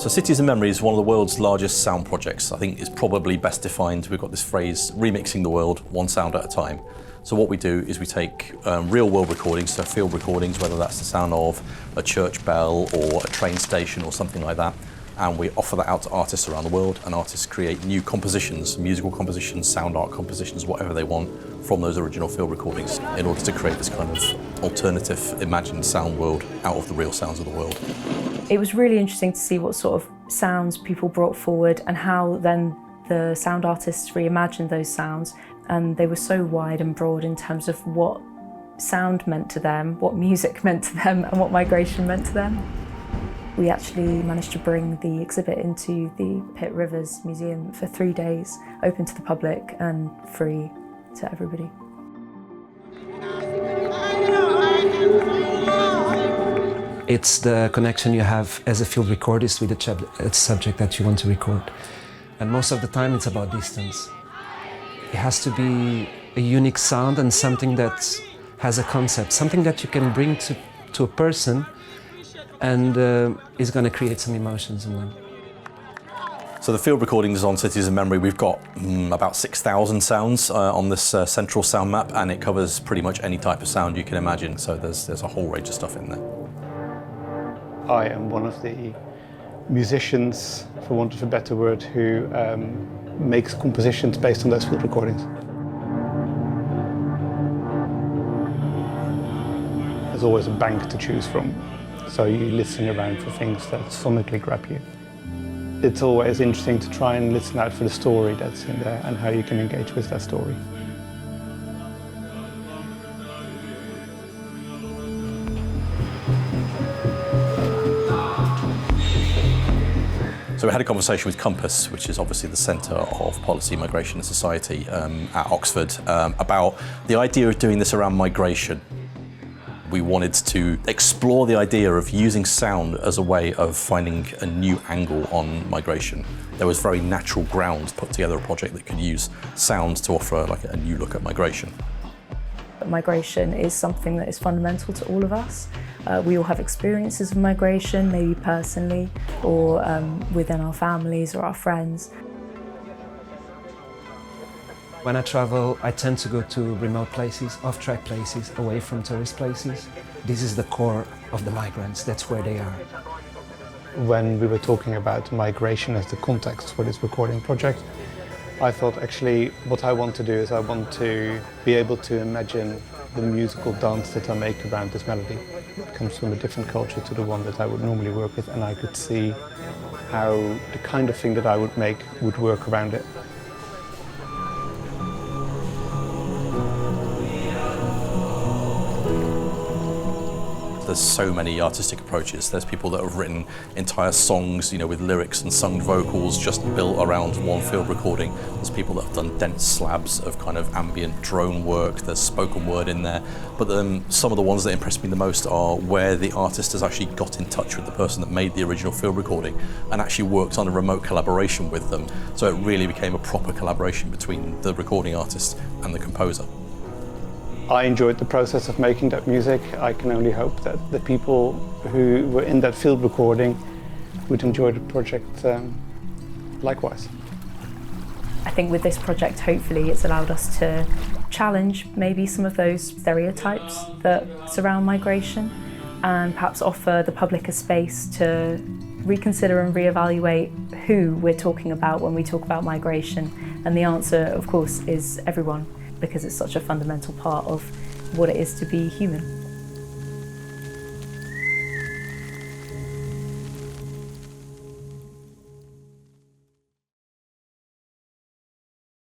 So Cities in Memory is one of the world's largest sound projects. I think it's probably best defined. We've got this phrase, remixing the world, one sound at a time. So what we do is we take real world recordings, so field recordings, whether that's the sound of a church bell or a train station or something like that, and we offer that out to artists around the world, and artists create new compositions, musical compositions, sound art compositions, whatever they want from those original field recordings in order to create this kind of alternative imagined sound world out of the real sounds of the world. It was really interesting to see what sort of sounds people brought forward and how then the sound artists reimagined those sounds, and they were so wide and broad in terms of what sound meant to them, what music meant to them, and what migration meant to them. We actually managed to bring the exhibit into the Pitt Rivers Museum for 3 days, open to the public and free to everybody. It's the connection you have as a field recordist with the subject that you want to record. And most of the time it's about distance. It has to be a unique sound and something that has a concept, something that you can bring to a person and is going to create some emotions in them. So the field recordings on Cities in Memory, we've got about 6,000 sounds on this central sound map, and it covers pretty much any type of sound you can imagine. So there's a whole range of stuff in there. I am one of the musicians, for want of a better word, who makes compositions based on those field recordings. There's always a bank to choose from, so you listen around for things that sonically grab you. It's always interesting to try and listen out for the story that's in there and how you can engage with that story. So we had a conversation with COMPAS, which is obviously the Centre of Policy, Migration and Society at Oxford, about the idea of doing this around migration. We wanted to explore the idea of using sound as a way of finding a new angle on migration. There was very natural ground to put together a project that could use sound to offer like a new look at migration. Migration is something that is fundamental to all of us. We all have experiences of migration, maybe personally or within our families or our friends. When I travel, I tend to go to remote places, off-track places, away from tourist places. This is the core of the migrants, that's where they are. When we were talking about migration as the context for this recording project, I thought actually what I want to do is I want to be able to imagine the musical dance that I make around this melody. It comes from a different culture to the one that I would normally work with, and I could see how the kind of thing that I would make would work around it. There's so many artistic approaches. There's people that have written entire songs, with lyrics and sung vocals just built around one field recording. There's people that have done dense slabs of kind of ambient drone work. There's spoken word in there. But then some of the ones that impressed me the most are where the artist has actually got in touch with the person that made the original field recording and actually worked on a remote collaboration with them. So it really became a proper collaboration between the recording artist and the composer. I enjoyed the process of making that music. I can only hope that the people who were in that field recording would enjoy the project likewise. I think with this project, hopefully, it's allowed us to challenge maybe some of those stereotypes that surround migration and perhaps offer the public a space to reconsider and reevaluate who we're talking about when we talk about migration. And the answer, of course, is everyone, because it's such a fundamental part of what it is to be human.